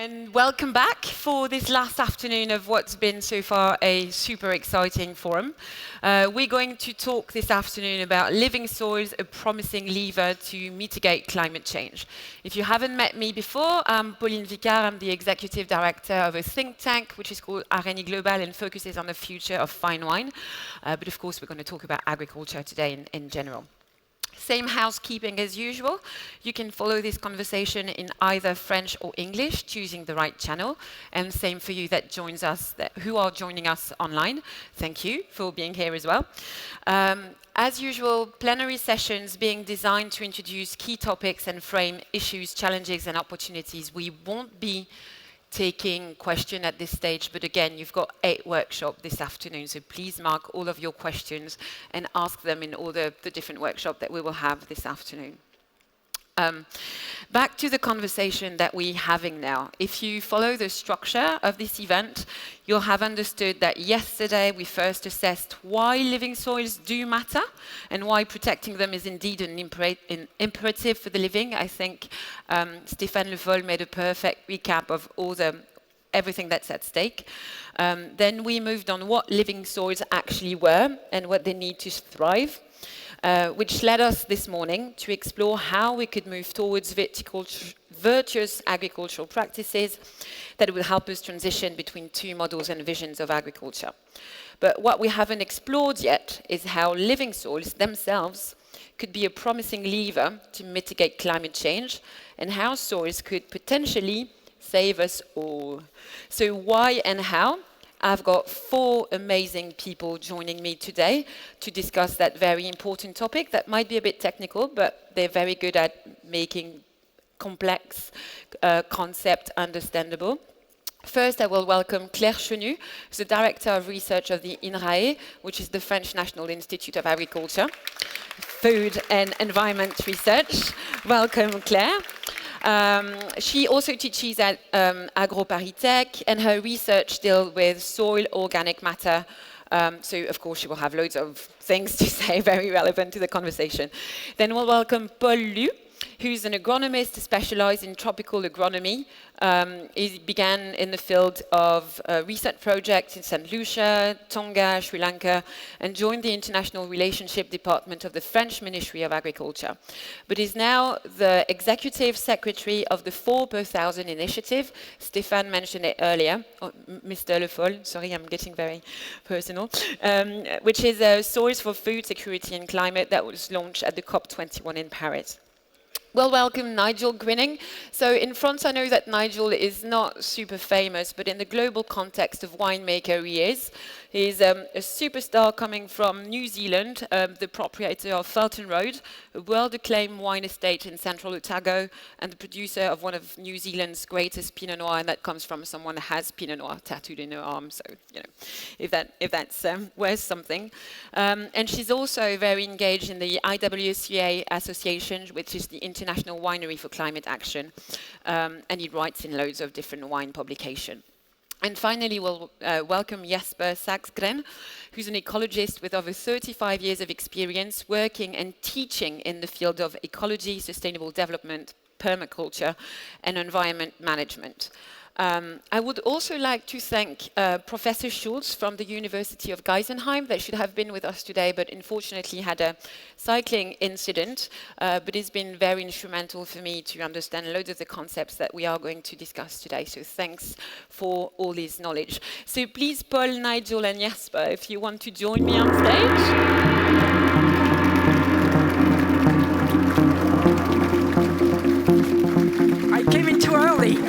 And welcome back for this last afternoon of what's been so far a super exciting forum. We're going to talk this afternoon about living soils, a promising lever to mitigate climate change. If you haven't met me before, I'm Pauline Vicard. I'm the executive director of a think tank which is called Areni Global and focuses on the future of fine wine. But of course, we're going to talk about agriculture today in general. Same housekeeping as usual. You can follow this conversation in either French or English, choosing the right channel. And same for you who are joining us online. Thank you for being here as well. As usual, plenary sessions being designed to introduce key topics and frame issues, challenges, and opportunities. We won't be taking questions at this stage, but again, you've got 8 workshops this afternoon, so please mark all of your questions and ask them in all the different workshops that we will have this afternoon. Back to the conversation that we're having now. If you follow the structure of this event, you'll have understood that yesterday we first assessed why living soils do matter and why protecting them is indeed an imperative for the living. I think Stéphane Le Foll made a perfect recap of everything that's at stake. Then we moved on what living soils actually were and what they need to thrive. Which led us this morning to explore how we could move towards virtuous agricultural practices that will help us transition between 2 models and visions of agriculture. But what we haven't explored yet is how living soils themselves could be a promising lever to mitigate climate change and how soils could potentially save us all. So why and how? I've got 4 amazing people joining me today to discuss that very important topic that might be a bit technical, but they're very good at making complex concept understandable. First, I will welcome Claire Chenu, who's the Director of Research of the INRAE, which is the French National Institute of Agriculture, Food and Environment Research. Welcome, Claire. She also teaches at AgroParisTech, and her research deals with soil organic matter. So, of course, she will have loads of things to say, very relevant to the conversation. Then we'll welcome Paul Lu, who's an agronomist specialized in tropical agronomy. He began in the field of research projects in St. Lucia, Tonga, Sri Lanka, and joined the International Relationship Department of the French Ministry of Agriculture. But is now the Executive Secretary of the 4 per 1,000 initiative. Stéphane mentioned it earlier. Oh, Mr. Le Foll, sorry, I'm getting very personal. Which is a source for food security and climate that was launched at the COP21 in Paris. Well, welcome Nigel Greening. So in France, I know that Nigel is not super famous, but in the global context of winemaker, he is. He's a superstar coming from New Zealand, the proprietor of Felton Road, a world-acclaimed wine estate in central Otago, and the producer of one of New Zealand's greatest Pinot Noir, and that comes from someone that has Pinot Noir tattooed in her arm. So, you know, if that's worth something. And she's also very engaged in the IWCA Association, which is the International Winery for Climate Action, and he writes in loads of different wine publications. And finally, we'll welcome Jasper Saxgren, who's an ecologist with over 35 years of experience working and teaching in the field of ecology, sustainable development, permaculture, and environment management. I would also like to thank Professor Schulz from the University of Geisenheim, that should have been with us today, but unfortunately had a cycling incident, but it's been very instrumental for me to understand loads of the concepts that we are going to discuss today. So thanks for all this knowledge. So please, Paul, Nigel, and Jasper, if you want to join me on stage. I came in too early.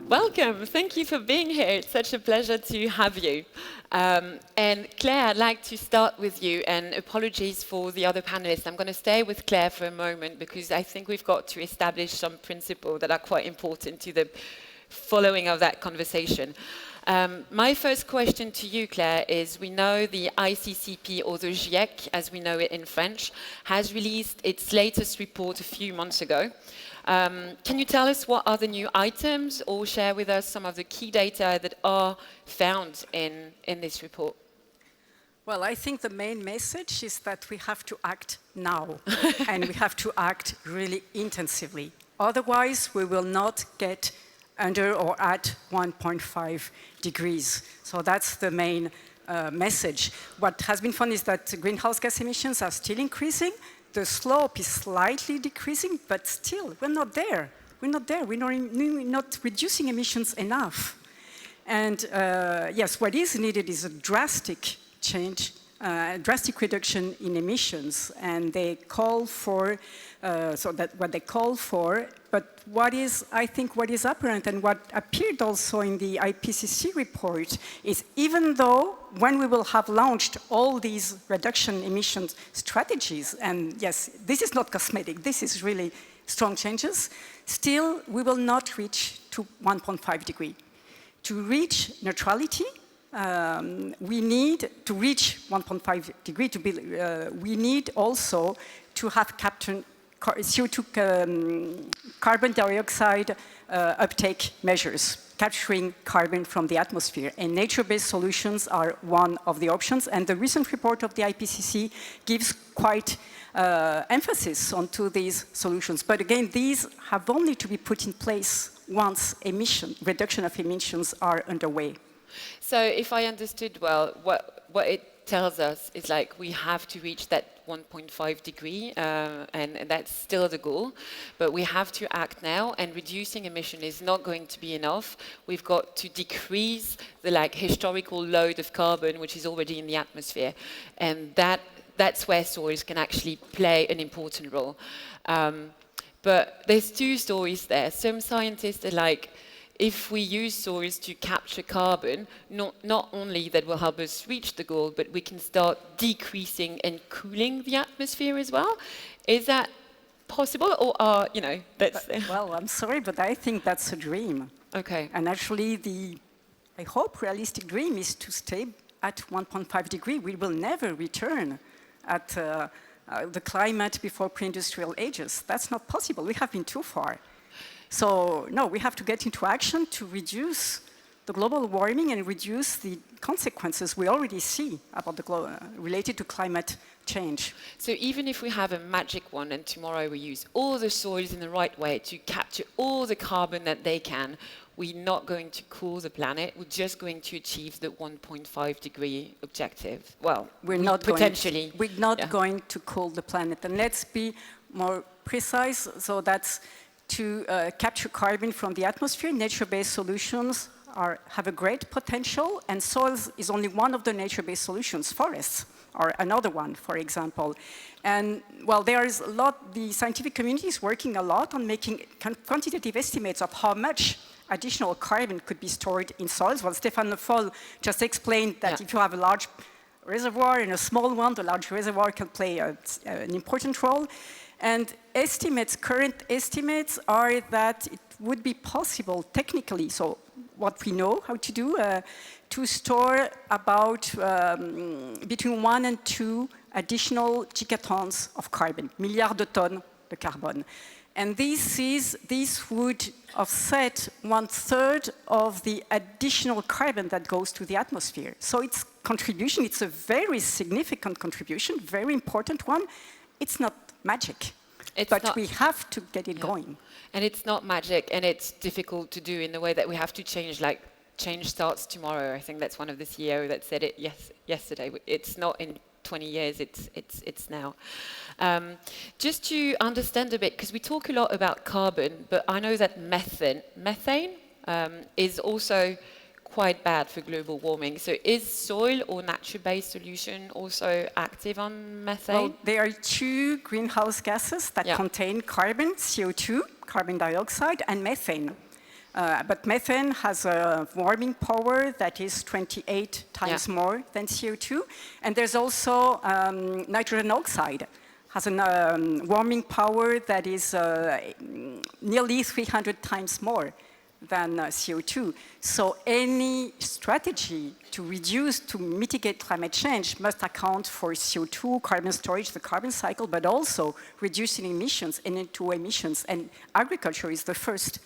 Welcome. Thank you for being here. It's such a pleasure to have you. And Claire, I'd like to start with you, and apologies for the other panelists. I'm going to stay with Claire for a moment because I think we've got to establish some principles that are quite important to the following of that conversation. My first question to you, Claire, is we know the ICCP, or the GIEC, as we know it in French, has released its latest report a few months ago. Can you tell us what are the new items, or share with us some of the key data that are found in this report? Well, I think the main message is that we have to act now, and we have to act really intensively. Otherwise, we will not get under or at 1.5 degrees. So that's the main message. What has been fun is that greenhouse gas emissions are still increasing. The slope is slightly decreasing, but still, we're not there. We're not there. We're not reducing emissions enough. And yes, what is needed is a drastic change, drastic reduction in emissions, and they call for, but what is, I think, what is apparent and what appeared also in the IPCC report is even though when we will have launched all these reduction emissions strategies, and yes, this is not cosmetic, this is really strong changes, still we will not reach to 1.5 degree. To reach neutrality, we need to reach 1.5 degree. We need also to have captured CO2 carbon dioxide uptake measures, capturing carbon from the atmosphere. And nature-based solutions are one of the options. And the recent report of the IPCC gives quite emphasis onto these solutions. But again, these have only to be put in place once reduction of emissions are underway. So if I understood well, what it tells us is like we have to reach that 1.5 degree, and that's still the goal, but we have to act now, and reducing emission is not going to be enough. We've got to decrease the historical load of carbon which is already in the atmosphere, and that's where soils can actually play an important role. But there's two stories there. Some scientists are like, if we use soils to capture carbon, not only that will help us reach the goal, but we can start decreasing and cooling the atmosphere as well. Is that possible, or that's... Well, I'm sorry, but I think that's a dream. Okay. And actually, I hope, realistic dream is to stay at 1.5 degree. We will never return at the climate before pre-industrial ages. That's not possible. We have been too far. So, no, we have to get into action to reduce the global warming and reduce the consequences we already see about related to climate change. So even if we have a magic one and tomorrow we use all the soils in the right way to capture all the carbon that they can, we're not going to cool the planet. We're just going to achieve the 1.5 degree objective. Well, we're not potentially. We're not going to cool the planet. And let's be more precise. So that's to capture carbon from the atmosphere. Nature-based solutions have a great potential, and soils is only one of the nature-based solutions. Forests are another one, for example. And well, there is a lot, the scientific community is working a lot on making quantitative estimates of how much additional carbon could be stored in soils. Well, Stéphane Le Foll just explained that if you have a large reservoir and a small one, the large reservoir can play an important role. And current estimates are that it would be possible technically, so what we know how to do, to store about between 1 and 2 additional gigatons of carbon, milliards de tonnes de carbone. And this would offset 1/3 of the additional carbon that goes to the atmosphere. So its contribution, it's a very significant contribution, very important one. It's not magic, but we have to get it going. And it's not magic, and it's difficult to do in the way that we have to change starts tomorrow. I think that's one of the CEO that said it yesterday. It's not in 20 years, it's now. Just to understand a bit, because we talk a lot about carbon, but I know that methane is also quite bad for global warming. So is soil or nature-based solution also active on methane? Well, there are 2 greenhouse gases that contain carbon, CO2, carbon dioxide, and methane. But methane has a warming power that is 28 times more than CO2. And there's also nitrogen oxide, has a warming power that is nearly 300 times more than CO2. So any strategy to mitigate climate change must account for CO2, carbon storage, the carbon cycle, but also reducing emissions and N2O emissions. And agriculture is the first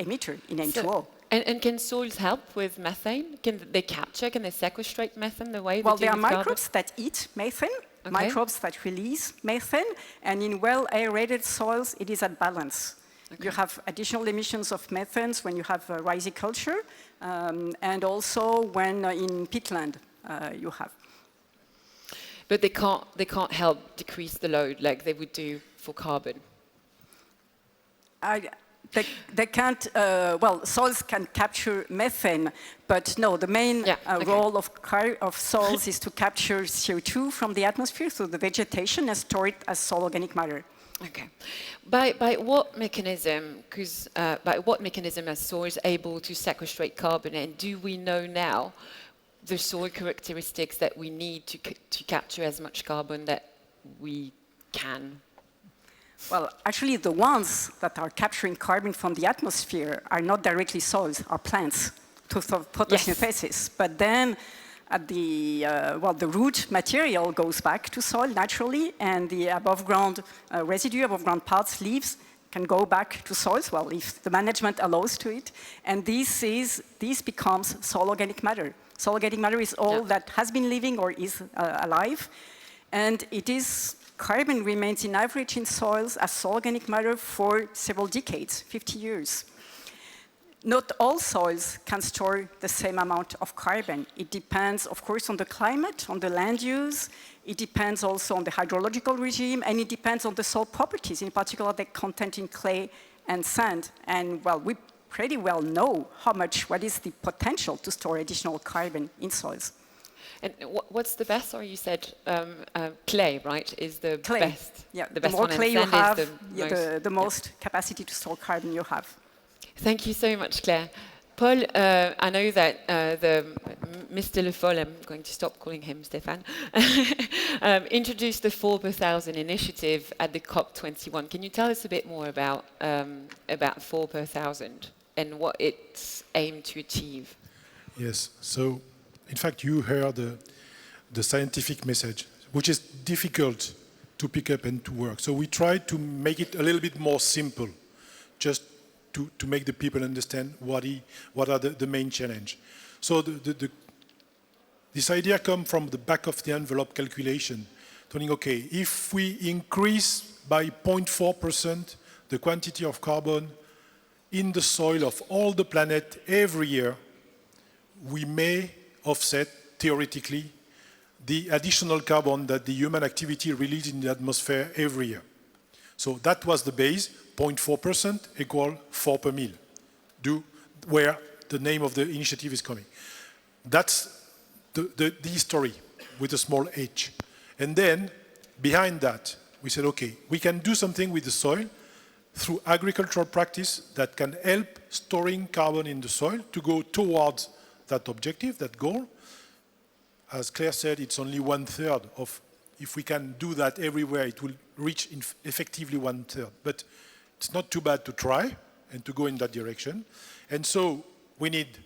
emitter in N2O. And can soils help with methane? Can they sequestrate methane the way Well, they there do are with carbon? microbes that eat methane, Okay. microbes that release methane, and in well-aerated soils, it is at balance. Okay. You have additional emissions of methane when you have riziculture, and also when in peatland you have. But they can't help decrease the load like they would do for carbon. They can't, well, soils can capture methane, but no, the main role of soils is to capture CO2 from the atmosphere through the vegetation and store it as soil organic matter. Okay. By what mechanism? Because by what mechanism are soils able to sequestrate carbon, and do we know now the soil characteristics that we need to capture as much carbon that we can? Well, actually, the ones that are capturing carbon from the atmosphere are not directly soils, are plants to photosynthesis. Yes. But then, at the the root material goes back to soil naturally, and the above-ground residue, above-ground parts, leaves, can go back to soils, well, if the management allows to it. And this becomes soil organic matter. Soil organic matter is all that has been living or is alive, and it is. Carbon remains in average in soils as soil organic matter for several decades, 50 years. Not all soils can store the same amount of carbon. It depends, of course, on the climate, on the land use. It depends also on the hydrological regime, and it depends on the soil properties, in particular the content in clay and sand. And, well, we pretty well know what is the potential to store additional carbon in soils. And what's the best? Or you said clay, right? Is the clay. Best? Yeah, the best more one. Clay you have, the most, most capacity to store carbon you have. Thank you so much, Claire. Paul, I know that Mr. Le Foll, I'm going to stop calling him Stéphane, introduced the 4 per 1,000 initiative at the COP21. Can you tell us a bit more about 4 per 1,000 and what it's aimed to achieve? Yes. So, in fact, you heard the scientific message, which is difficult to pick up and to work. So we tried to make it a little bit more simple, just to make the people understand what are the main challenge. So this idea comes from the back of the envelope calculation, telling, okay, if we increase by 0.4% the quantity of carbon in the soil of all the planet every year, we may offset, theoretically, the additional carbon that the human activity releases in the atmosphere every year. So that was the base, 0.4% equal 4 per mil, where the name of the initiative is coming. That's the history with a small h. And then, behind that, we said, okay, we can do something with the soil through agricultural practice that can help storing carbon in the soil to go towards that objective, that goal. As Claire said, it's only 1/3 of, if we can do that everywhere, it will reach effectively 1/3. But it's not too bad to try and to go in that direction. And so we need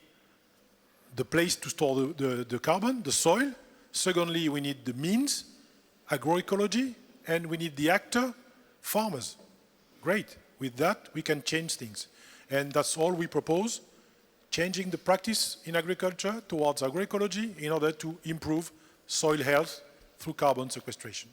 the place to store the carbon, the soil. Secondly, we need the means, agroecology, and we need the actor, farmers. Great. With that, we can change things. And that's all we propose. Changing the practice in agriculture towards agroecology in order to improve soil health through carbon sequestration.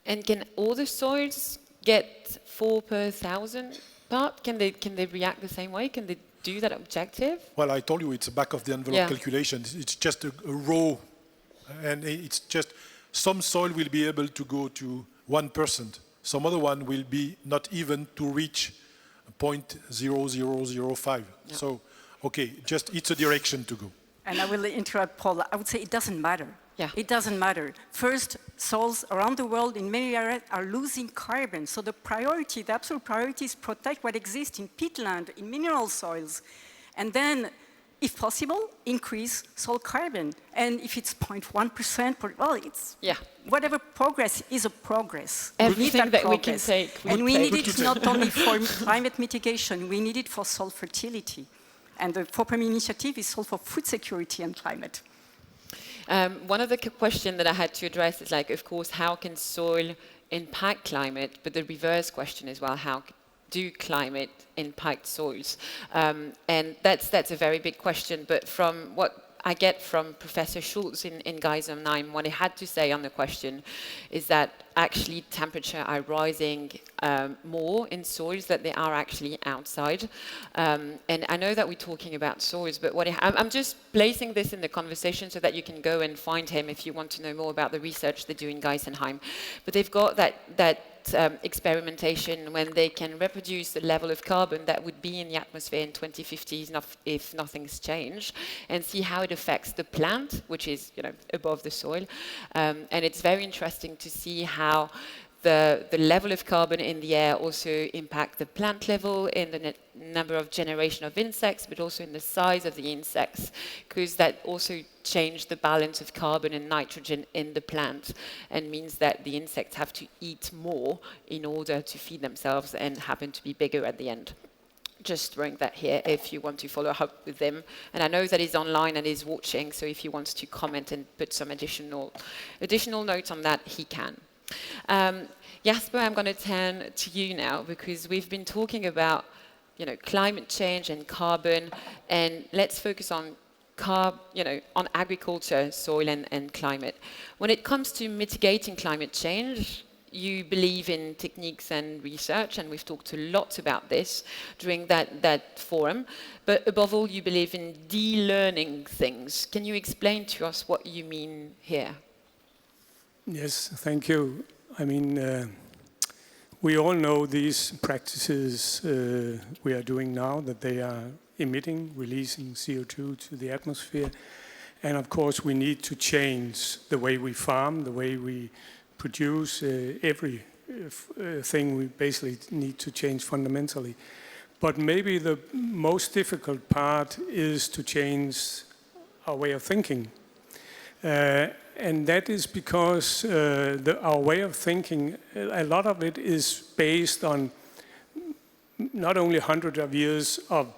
And can all the soils get 4 per 1,000 part? Can they react the same way? Can they do that objective? Well, I told you it's a back of the envelope calculation. It's just a raw, and it's just some soil will be able to go to 1%. Some other one will be not even to reach 0.0005. Yeah. So, okay, just it's a direction to go. And I will interrupt Paul. I would say it doesn't matter. Yeah. It doesn't matter. First, soils around the world in many areas are losing carbon. So the priority, the absolute priority is protect what exists in peatland, in mineral soils. And then, if possible, increase soil carbon. And if it's 0.1%, well, it's whatever progress is a progress. Everything that we can take. And we need it not only for climate mitigation, we need it for soil fertility. And the 4 per mil initiative is also for food security and climate. One of the questions that I had to address is, like, of course, how can soil impact climate? But the reverse question is, well, how do climate impact soils? And that's a very big question, but from what I get from Professor Schultz in Geisenheim, what he had to say on the question is that actually temperature are rising more in soils than they are actually outside. And I know that we're talking about soils, but I'm just placing this in the conversation so that you can go and find him if you want to know more about the research they do in Geisenheim. But they've got that experimentation when they can reproduce the level of carbon that would be in the atmosphere in 2050 if nothing's changed, and see how it affects the plant, which is above the soil. And it's very interesting to see how the level of carbon in the air also impact the plant level, in the number of generation of insects, but also in the size of the insects, because that also change the balance of carbon and nitrogen in the plant, and means that the insects have to eat more in order to feed themselves and happen to be bigger at the end. Just throwing that here if you want to follow up with them. And I know that he's online and he's watching, so if he wants to comment and put some additional notes on that, he can. Jasper, I'm going to turn to you now, because we've been talking about climate change and carbon, and let's focus on on agriculture, soil and climate. When it comes to mitigating climate change, you believe in techniques and research, and we've talked a lot about this during that forum, but above all, you believe in de-learning things. Can you explain to us what you mean here? Yes, thank you. I mean, we all know these practices we are doing now, that they are emitting, releasing CO2 to the atmosphere. And of course, we need to change the way we farm, the way we produce, everything we basically need to change fundamentally. But maybe the most difficult part is to change our way of thinking. And that is because our way of thinking, a lot of it is based on not only hundreds of years of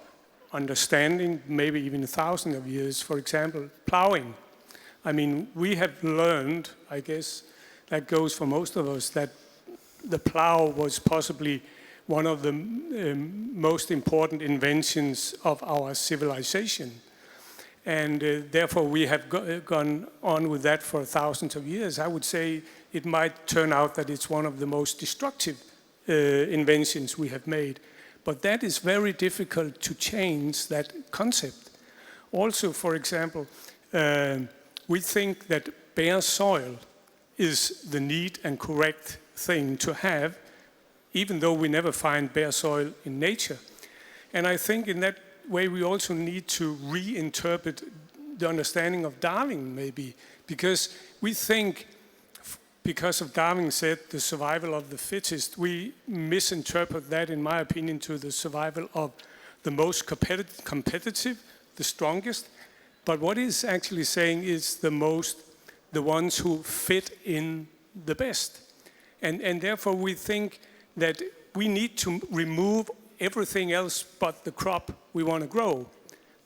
understanding, maybe even 1,000 of years. For example, plowing. I mean, we have learned, I guess that goes for most of us, that the plow was possibly one of the most important inventions of our civilization. And therefore, we have gone on with that for thousands of years. I would say it might turn out that it's one of the most destructive inventions we have made. But that is very difficult to change that concept. Also, for example, we think that bare soil is the neat and correct thing to have, even though we never find bare soil in nature. And I think in that way we also need to reinterpret the understanding of Darwin, maybe, because we think, because of Darwin said the survival of the fittest, we misinterpret that, in my opinion, to the survival of the most competitive, the strongest. But what he's actually saying is the ones who fit in the best. And therefore we think that we need to remove everything else but the crop we want to grow.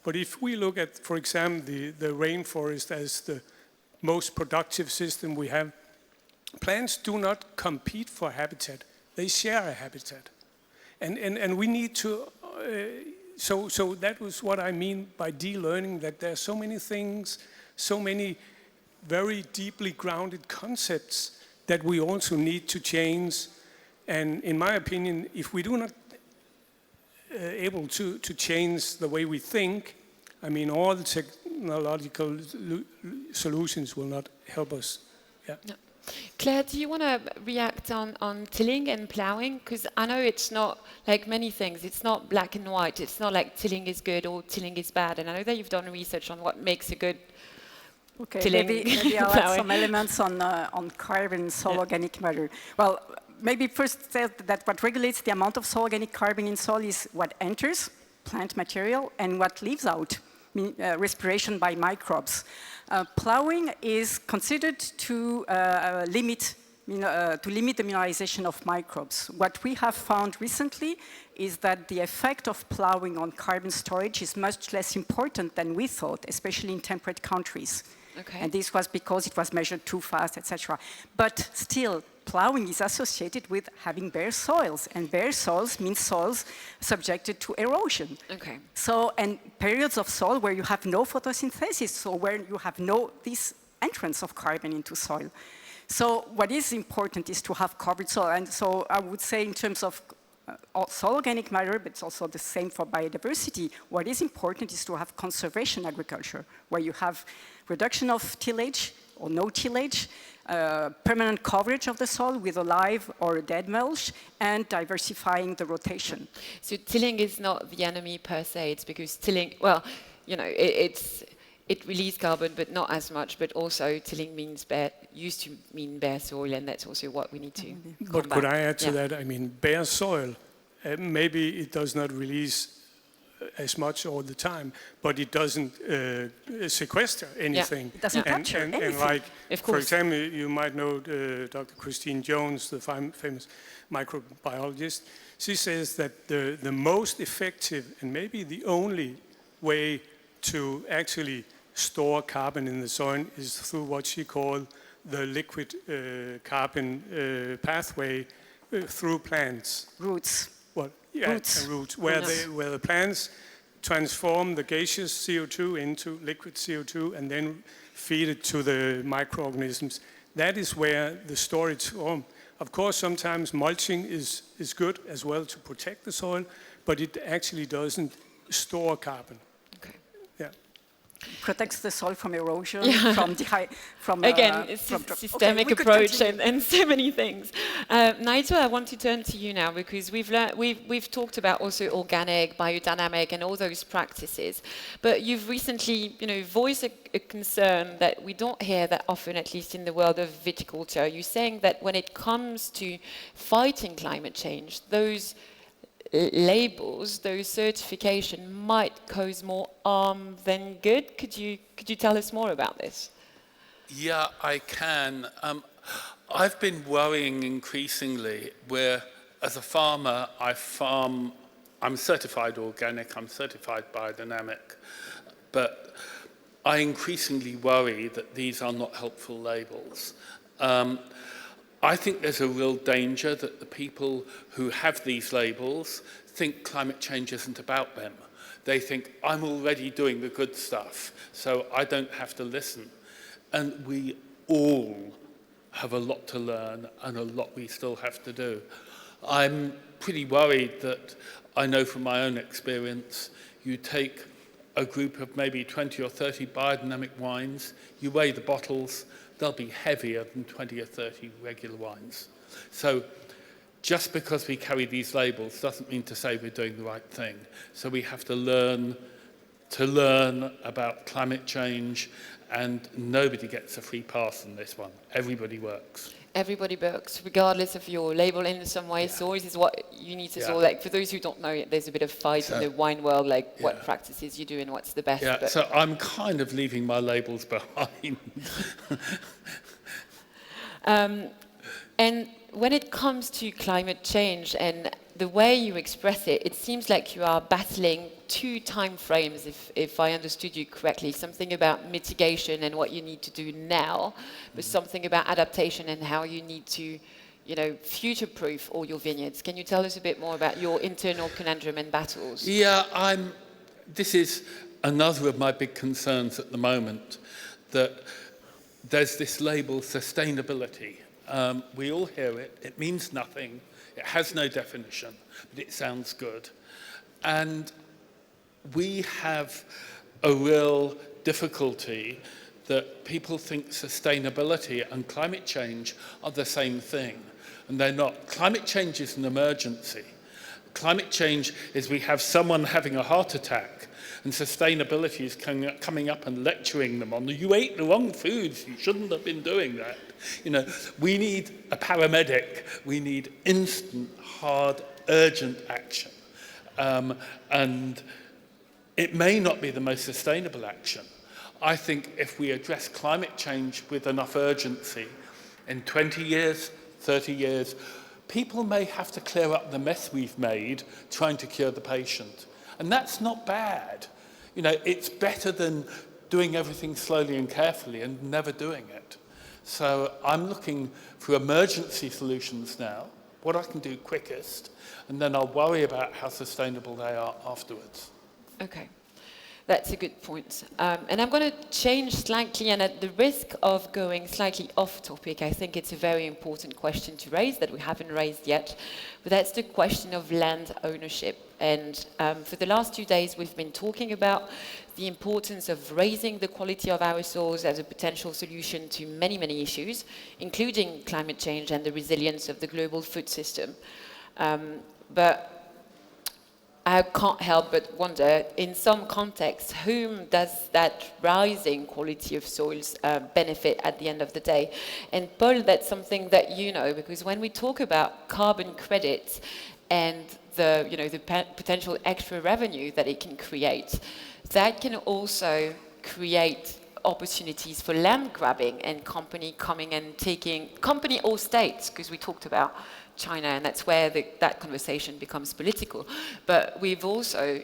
But if we look at, for example, the rainforest as the most productive system we have, plants do not compete for habitat. They share a habitat. And we need to, so that was what I mean by de-learning, that there are so many things, so many very deeply grounded concepts that we also need to change. And in my opinion, if we do not able to change the way we think, I mean, all the technological solutions will not help us. Yeah. No. Claire, do you want to react on tilling and plowing? Because I know it's not like many things. It's not black and white. It's not like tilling is good or tilling is bad. And I know that you've done research on what makes a good tilling. Maybe I'll add some elements on carbon, soil, organic matter. Well, maybe first say that what regulates the amount of soil organic carbon in soil is what enters, plant material, and what leaves out, respiration by microbes. Plowing is considered to limit the mineralization of microbes. What we have found recently is that the effect of plowing on carbon storage is much less important than we thought, especially in temperate countries. Okay. And this was because it was measured too fast, etc. But still, plowing is associated with having bare soils, and bare soils means soils subjected to erosion. Okay. So, and periods of soil where you have no photosynthesis, so where you have no this entrance of carbon into soil. So what is important is to have covered soil, and so I would say in terms of soil organic matter, but it's also the same for biodiversity, what is important is to have conservation agriculture, where you have reduction of tillage or no tillage, permanent coverage of the soil with a live or a dead mulch, and diversifying the rotation. So tilling is not the enemy per se, it's because tilling, well, you know, it releases carbon, but not as much, but also tilling means used to mean bare soil, and that's also what we need to combat. But could I add to that? I mean, bare soil, maybe it does not release as much all the time, but it doesn't sequester anything. It doesn't capture anything. And like, of for example, you might know Dr. Christine Jones, the famous microbiologist. She says that the most effective and maybe the only way to actually store carbon in the soil is through what she called the liquid carbon pathway through plants. Roots. Well, yeah, roots, where the plants transform the gaseous CO2 into liquid CO2 and then feed it to the microorganisms. That is where the storage form. Of course, sometimes mulching is good as well to protect the soil, but it actually doesn't store carbon. Okay. Yeah. Protects the soil from erosion, from again, it's a systemic approach and so many things. Nigel, I want to turn to you now because we've talked about also organic, biodynamic, and all those practices. But you've recently, voiced a concern that we don't hear that often, at least in the world of viticulture. You're saying that when it comes to fighting climate change, those labels, those certification might cause more harm than good. Could you tell us more about this? Yeah, I can. I've been worrying increasingly where, as a farmer, I'm certified organic, I'm certified biodynamic, but I increasingly worry that these are not helpful labels. I think there's a real danger that the people who have these labels think climate change isn't about them. They think, I'm already doing the good stuff, so I don't have to listen. And we all have a lot to learn and a lot we still have to do. I'm pretty worried that I know from my own experience, you take a group of maybe 20 or 30 biodynamic wines, you weigh the bottles, they'll be heavier than 20 or 30 regular wines. So just because we carry these labels doesn't mean to say we're doing the right thing. So we have to learn about climate change, and nobody gets a free pass on this one. Everybody works. Everybody works, regardless of your label in some way. So this is what you need to sort of, like, for those who don't know, there's a bit of fight in the wine world, like what practices you do and what's the best. Yeah, so I'm kind of leaving my labels behind. And when it comes to climate change and the way you express it, it seems like you are battling two time frames, if I understood you correctly. Something about mitigation and what you need to do now, but something about adaptation and how you need to, future-proof all your vineyards. Can you tell us a bit more about your internal conundrum and battles? Yeah, this is another of my big concerns at the moment, that there's this label, sustainability. We all hear it. It means nothing. It has no definition, but it sounds good. And we have a real difficulty that people think sustainability and climate change are the same thing, and they're not. Climate change is an emergency. Climate change is we have someone having a heart attack, and sustainability is coming up and lecturing them on, you ate the wrong foods, you shouldn't have been doing that. We need a paramedic, we need instant, hard, urgent action. And it may not be the most sustainable action. I think if we address climate change with enough urgency, in 20 years, 30 years, people may have to clear up the mess we've made trying to cure the patient. And that's not bad. It's better than doing everything slowly and carefully and never doing it. So I'm looking for emergency solutions now, what I can do quickest, and then I'll worry about how sustainable they are afterwards. Okay. That's a good point. And I'm going to change slightly, and at the risk of going slightly off topic, I think it's a very important question to raise that we haven't raised yet, but that's the question of land ownership. And for the last 2 days, we've been talking about the importance of raising the quality of our soils as a potential solution to many, many issues, including climate change and the resilience of the global food system. But I can't help but wonder, in some contexts, whom does that rising quality of soils benefit at the end of the day? And Paul, that's something that you know, because when we talk about carbon credits and the potential extra revenue that it can create, that can also create opportunities for land grabbing and company coming and taking, company or states, because we talked about China, and that's where that conversation becomes political. But we've also,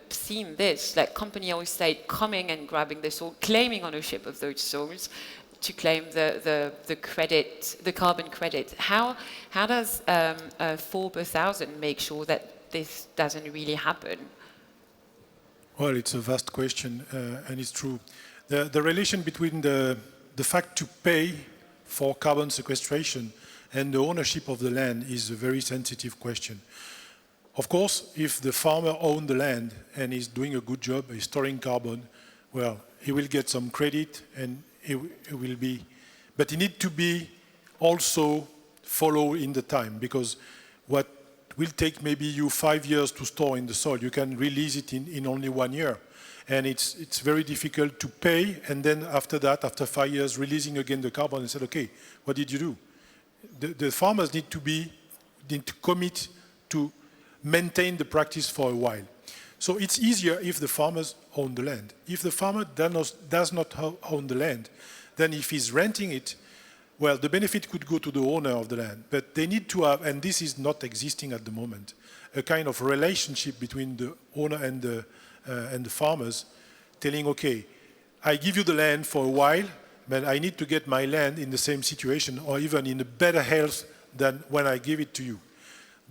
seen this, like company or state coming and grabbing the soil, claiming ownership of those soils to claim the credit, the carbon credit. How does 4 per thousand make sure that this doesn't really happen? Well, it's a vast question, and it's true. The relation between the fact to pay for carbon sequestration and the ownership of the land is a very sensitive question. Of course, if the farmer owns the land and is doing a good job, is storing carbon, well, he will get some credit, and it will be, but he needs to be also follow in the time, because what will take maybe you 5 years to store in the soil, you can release it in only 1 year. And it's very difficult to pay, and then after that, after 5 years, releasing again the carbon and said, okay, what did you do? The farmers need to commit to maintain the practice for a while. So it's easier if the farmers own the land. If the farmer does not own the land, then if he's renting it, well, the benefit could go to the owner of the land. But they need to have, and this is not existing at the moment, a kind of relationship between the owner and the farmers, telling, okay, I give you the land for a while, but I need to get my land in the same situation or even in a better health than when I give it to you.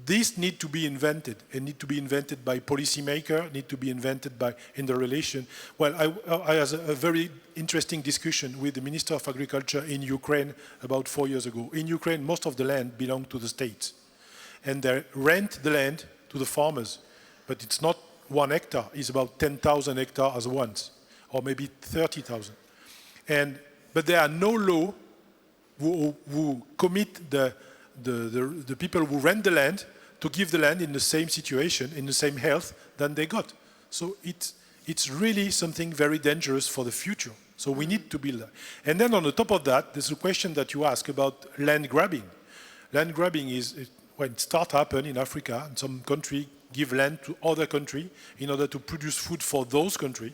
This need to be invented, and need to be invented by policymakers, need to be invented in the relation. Well, I had a very interesting discussion with the Minister of Agriculture in Ukraine about 4 years ago. In Ukraine, most of the land belongs to the states, and they rent the land to the farmers, but it's not 1 hectare, it's about 10,000 hectares at once, or maybe 30,000. But there are no law who commit the people who rent the land to give the land in the same situation, in the same health than they got. So it's really something very dangerous for the future. So we need to build that. And then on the top of that, there's a question that you ask about land grabbing. Land grabbing is when it starts happen in Africa, and some country give land to other country in order to produce food for those countries.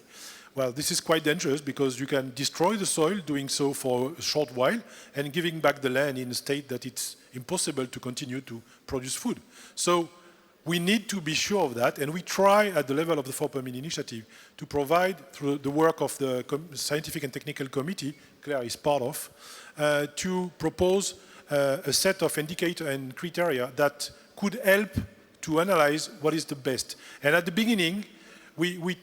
Well, this is quite dangerous because you can destroy the soil doing so for a short while and giving back the land in a state that it's impossible to continue to produce food. So we need to be sure of that, and we try at the level of the 4 per million initiative to provide, through the work of the Scientific and Technical Committee, Claire is part of, to propose a set of indicators and criteria that could help to analyze what is the best. And at the beginning, we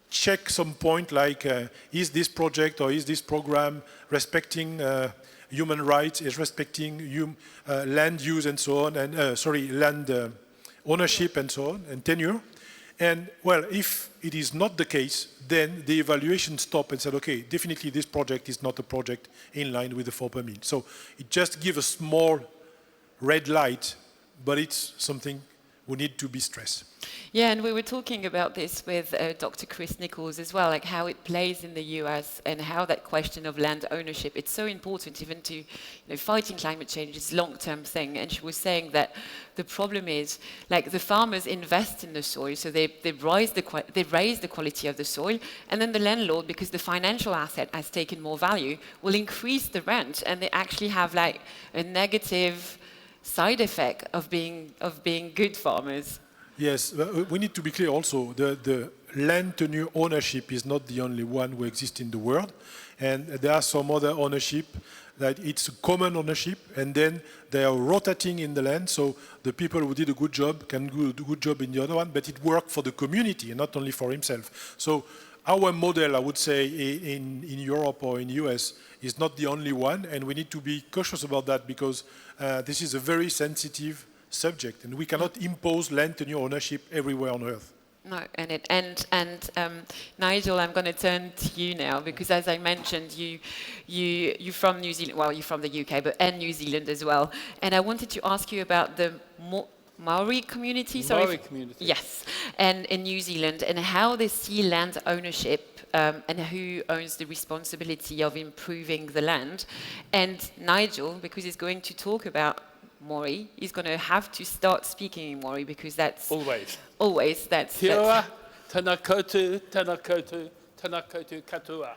check some point like, is this project or is this program respecting human rights, is respecting land use and so on, and land ownership and so on, and tenure. And well, if it is not the case, then the evaluation stopped and said, okay, definitely this project is not a project in line with the 4 per million. So it just gives a small red light, but it's something we need to be stressed. Yeah, and we were talking about this with Dr. Chris Nichols as well, like how it plays in the US and how that question of land ownership, it's so important even to, fighting climate change is a long-term thing. And she was saying that the problem is, like the farmers invest in the soil, so they raise the quality of the soil, and then the landlord, because the financial asset has taken more value, will increase the rent, and they actually have like a negative side effect of being good farmers. Yes, we need to be clear also, the land tenure ownership is not the only one who exists in the world, and there are some other ownership that it's a common ownership, and then they are rotating in the land, so the people who did a good job can do a good job in the other one, but it worked for the community and not only for himself. So our model, I would say, in Europe or in the US is not the only one, and we need to be cautious about that because this is a very sensitive subject, and we cannot impose land tenure ownership everywhere on Earth. No, Nigel, I'm going to turn to you now because, as I mentioned, you're from New Zealand. Well, you're from the UK, and New Zealand as well. And I wanted to ask you about the Maori community. Maori community. Yes, and in New Zealand, and how they see land ownership and who owns the responsibility of improving the land. And Nigel, because he's going to talk about Maori, he's going to have to start speaking in Maori because that's always that's Kia ora, tēnā koutou, tēnā koutou, tēnā koutou katoa.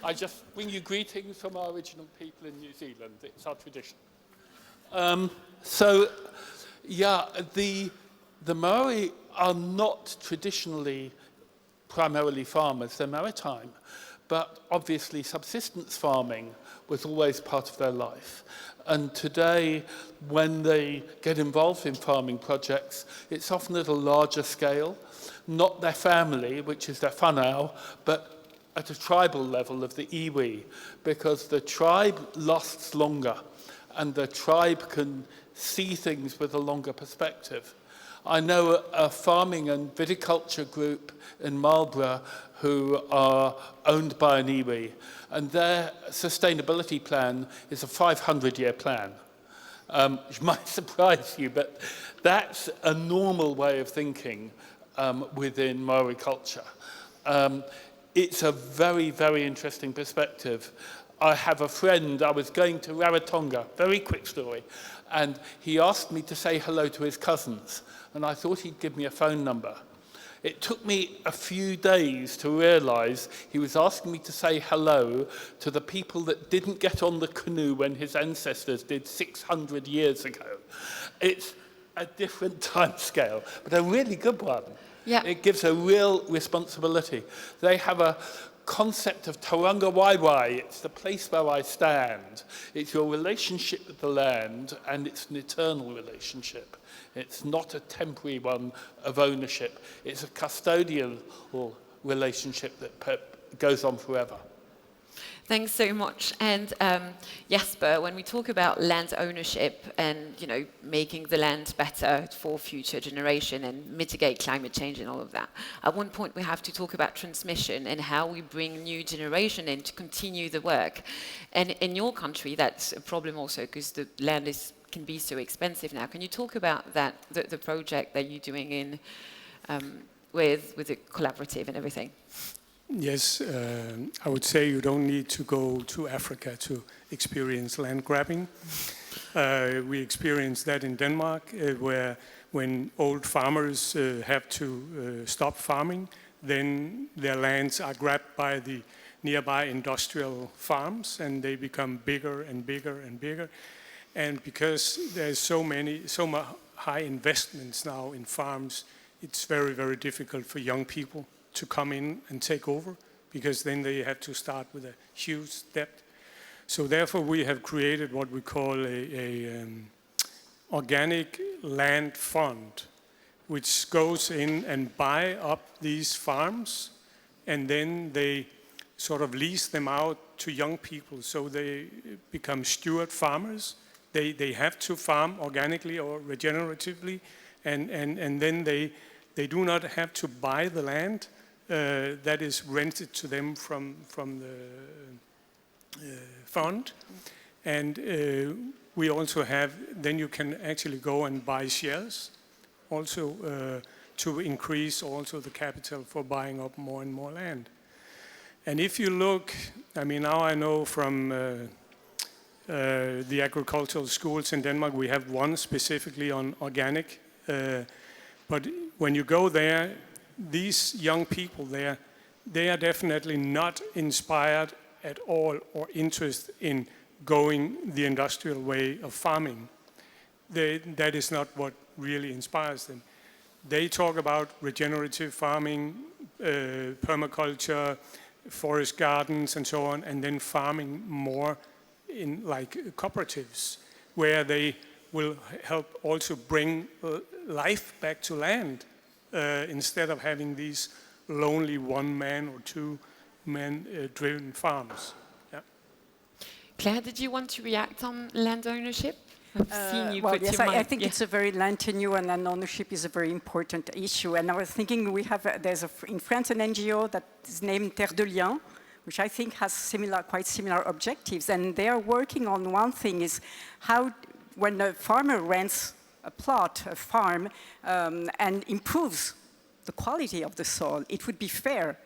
I just bring you greetings from our original people in New Zealand. It's our tradition. So, yeah, the Maori are not traditionally primarily farmers. They're maritime, but obviously subsistence farming was always part of their life. And today, when they get involved in farming projects, it's often at a larger scale, not their family, which is their whānau, but at a tribal level of the iwi, because the tribe lasts longer, and the tribe can see things with a longer perspective. I know a farming and viticulture group in Marlborough who are owned by an iwi, and their sustainability plan is a 500-year plan. Which might surprise you, but that's a normal way of thinking within Maori culture. It's a very, very interesting perspective. I have a friend, I was going to Rarotonga, very quick story, and he asked me to say hello to his cousins, and I thought he'd give me a phone number. It took me a few days to realise he was asking me to say hello to the people that didn't get on the canoe when his ancestors did 600 years ago. It's a different time scale, but a really good one. Yeah. It gives a real responsibility. They have a concept of tauranga waiwai. It's the place where I stand. It's your relationship with the land, and it's an eternal relationship. It's not a temporary one of ownership. It's a custodial relationship that goes on forever. Thanks so much. And Jasper, when we talk about land ownership and making the land better for future generation and mitigate climate change and all of that, at one point we have to talk about transmission and how we bring new generation in to continue the work. And in your country, that's a problem also because the land can be so expensive now. Can you talk about that, the project that you're doing in with the collaborative and everything? Yes, I would say you don't need to go to Africa to experience land grabbing. We experience that in Denmark, where when old farmers have to stop farming, then their lands are grabbed by the nearby industrial farms, and they become bigger and bigger and bigger. And because there's so high investments now in farms, it's very, very difficult for young people to come in and take over, because then they have to start with a huge debt. So therefore we have created what we call a organic land fund, which goes in and buy up these farms, and then they sort of lease them out to young people, so they become steward farmers. They have to farm organically or regeneratively, and then they do not have to buy the land. That is rented to them from the fund. And we also have, then you can actually go and buy shares also to increase also the capital for buying up more and more land. And if you look, I mean, now I know from the agricultural schools in Denmark, we have one specifically on organic. But when you go there, these young people there, they are definitely not inspired at all or interested in going the industrial way of farming. That is not what really inspires them. They talk about regenerative farming, permaculture, forest gardens and so on, and then farming more in like cooperatives, where they will help also bring life back to land instead of having these lonely one-man or two-man driven farms. Yeah. Claire, did you want to react on land ownership? I've seen you put yes, your mind. I think it's a very land tenure and land ownership is a very important issue. And I was thinking there's in France an NGO that is named Terre de Liens, which I think has quite similar objectives. And they are working on one thing is how, when a farmer rents a plot, a farm, and improves the quality of the soil, it would be fair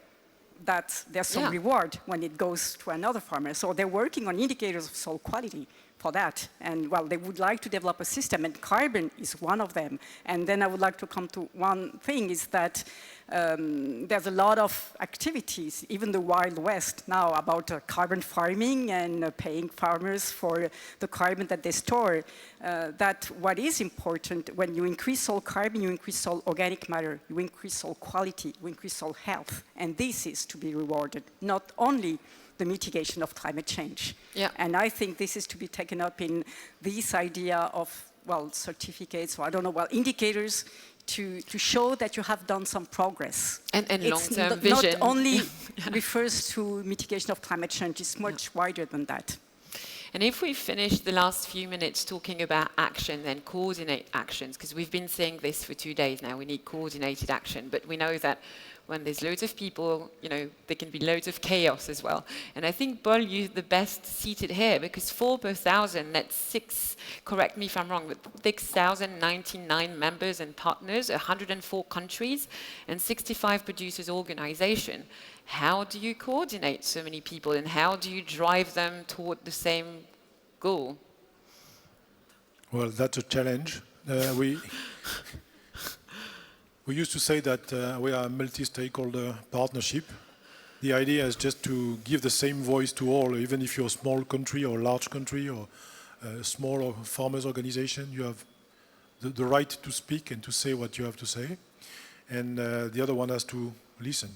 that there's some reward when it goes to another farmer. So they're working on indicators of soil quality for that. And well, they would like to develop a system, and carbon is one of them. And then I would like to come to one thing is that there's a lot of activities, even the Wild West now, about carbon farming and paying farmers for the carbon that they store. That what is important, when you increase soil carbon, you increase soil organic matter, you increase soil quality, you increase soil health. And this is to be rewarded, not only the mitigation of climate change. Yeah. And I think this is to be taken up in this idea of, well, certificates, or I don't know, well, indicators to show that you have done some progress. And long-term vision. Not only refers to mitigation of climate change, it's much wider than that. And if we finish the last few minutes talking about action, then coordinate actions, because we've been saying this for 2 days now, we need coordinated action, but we know that when there's loads of people, you know, there can be loads of chaos as well. And I think, Paul, you're the best seated here, because 4 per 1,000, that's 6, correct me if I'm wrong, but 6,099 members and partners, 104 countries, and 65 producers' organization. How do you coordinate so many people, and how do you drive them toward the same goal? Well, that's a challenge. We used to say that we are a multi-stakeholder partnership. The idea is just to give the same voice to all, even if you're a small country or a large country or a small or farmers organization, you have the right to speak and to say what you have to say. And the other one has to listen.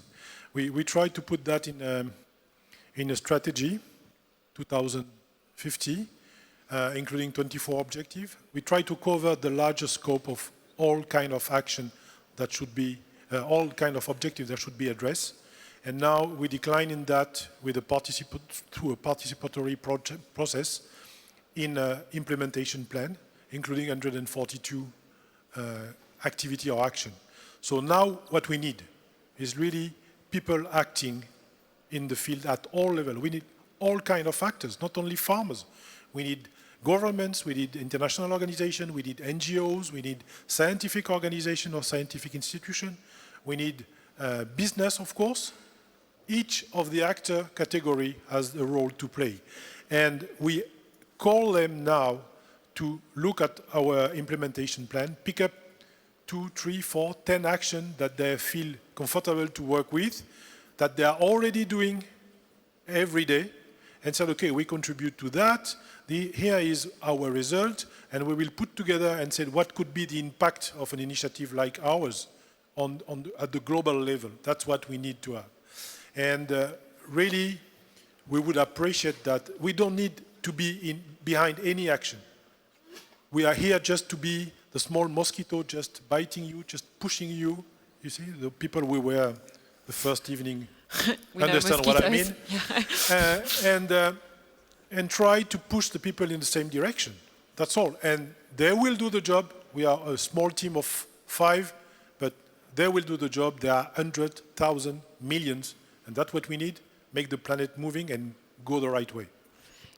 We tried to put that in a strategy, 2050, including 24 objectives. We try to cover the larger scope of all kind of action that should be, all kind of objectives that should be addressed. And now we decline in that with through a participatory process in an implementation plan, including 142 activity or action. So now what we need is really people acting in the field at all levels. We need all kinds of actors, not only farmers. We need governments, we need international organizations, we need NGOs, we need scientific organizations or scientific institutions, we need business, of course. Each of the actor category has a role to play. And we call them now to look at our implementation plan, pick up 2, 3, 4, 10 actions that they feel comfortable to work with, that they are already doing every day, and said, okay, we contribute to that, here is our result, and we will put together and say what could be the impact of an initiative like ours at the global level. That's what we need to have. And really, we would appreciate that. We don't need to be behind any action. We are here just to be the small mosquito just biting you, just pushing you. You see, the people we were the first evening understand what I mean. Yeah. And try to push the people in the same direction. That's all. And they will do the job. We are a small team of 5, but they will do the job. There are 100,000 millions, and that's what we need. Make the planet moving and go the right way.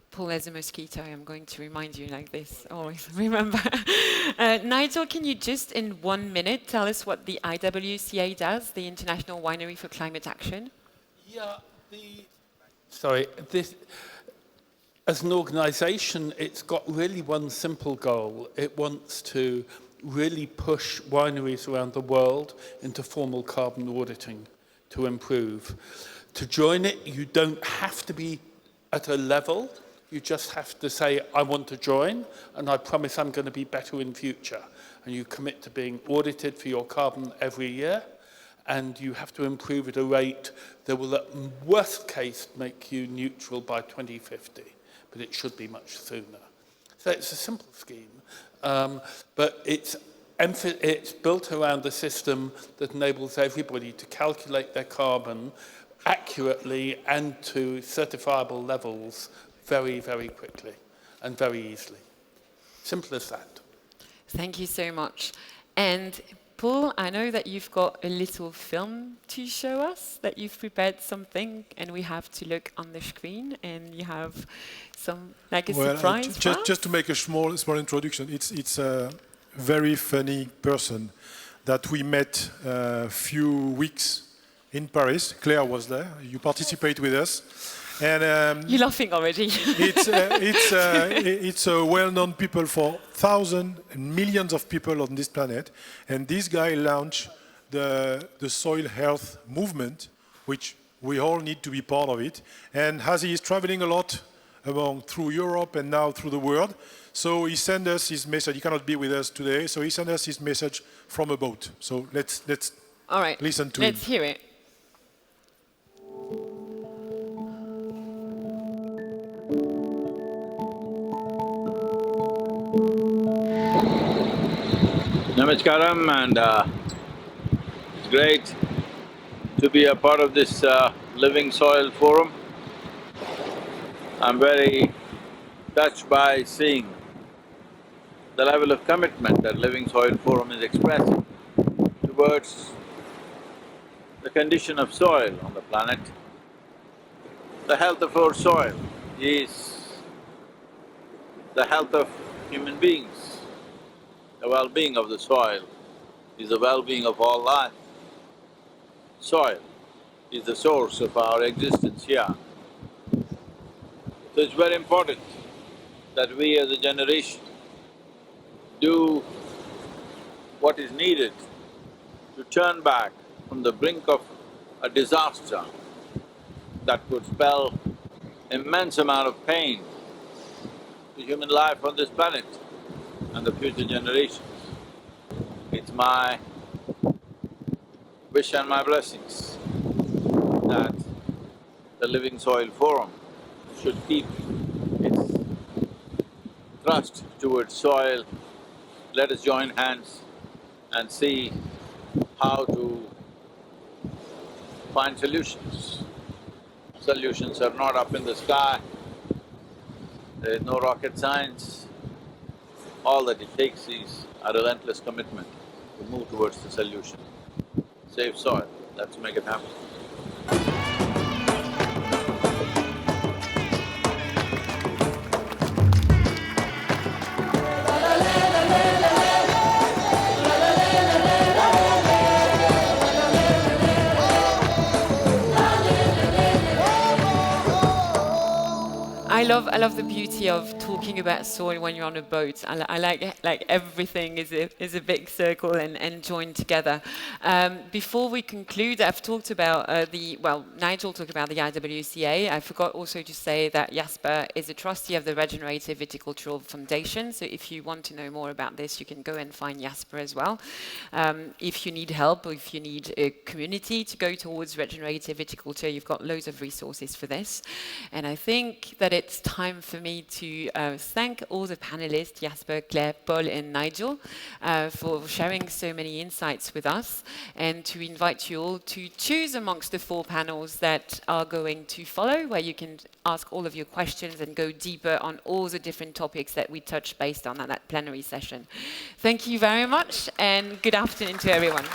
Paul, as a mosquito, I'm going to remind you like this, always remember. Nigel, can you just in 1 minute tell us what the IWCA does, the International Winery for Climate Action? Yeah, as an organization, it's got really one simple goal. It wants to really push wineries around the world into formal carbon auditing to improve. To join it, you don't have to be at a level. You just have to say, I want to join, and I promise I'm going to be better in future. And you commit to being audited for your carbon every year, and you have to improve at a rate that will, at worst case, make you neutral by 2050. but it should be much sooner. So it's a simple scheme, but it's built around a system that enables everybody to calculate their carbon accurately and to certifiable levels very, very quickly and very easily. Simple as that. Thank you so much. And Paul, I know that you've got a little film to show us, that you've prepared something, and we have to look on the screen, and you have some, like a surprise for us? Just to make a small introduction, it's a very funny person that we met a few weeks in Paris. Claire was there. You participate with us. And you're laughing already. it's a well-known people for thousands and millions of people on this planet. And this guy launched the soil health movement, which we all need to be part of it. And as he is traveling a lot through Europe and now through the world, so he sent us his message. He cannot be with us today, so he sent us his message from a boat. So let's all right, listen to him. Let's hear it. Namaskaram, and it's great to be a part of this Living Soil Forum. I'm very touched by seeing the level of commitment that Living Soil Forum is expressing towards the condition of soil on the planet. The health of our soil is the health of human beings. The well-being of the soil is the well-being of all life. Soil is the source of our existence here. So it's very important that we as a generation do what is needed to turn back from the brink of a disaster that could spell immense amount of pain to human life on this planet and the future generations. It's my wish and my blessings that the Living Soil Forum should keep its thrust towards soil. Let us join hands and see how to find solutions. Solutions are not up in the sky, there is no rocket science. All that it takes is a relentless commitment to move towards the solution. Save soil, let's make it happen. I love the beauty of talking about soil when you're on a boat. I like everything is a big circle and joined together. Before we conclude, I've talked about Nigel talked about the IWCA. I forgot also to say that Jasper is a trustee of the Regenerative Viticultural Foundation. So if you want to know more about this, you can go and find Jasper as well. If you need help or if you need a community to go towards regenerative viticulture, you've got loads of resources for this. And I think that it's time for me to thank all the panelists, Jasper, Claire, Paul and Nigel, for sharing so many insights with us, and to invite you all to choose amongst the 4 panels that are going to follow, where you can ask all of your questions and go deeper on all the different topics that we touched based on at that plenary session. Thank you very much, and good afternoon to everyone.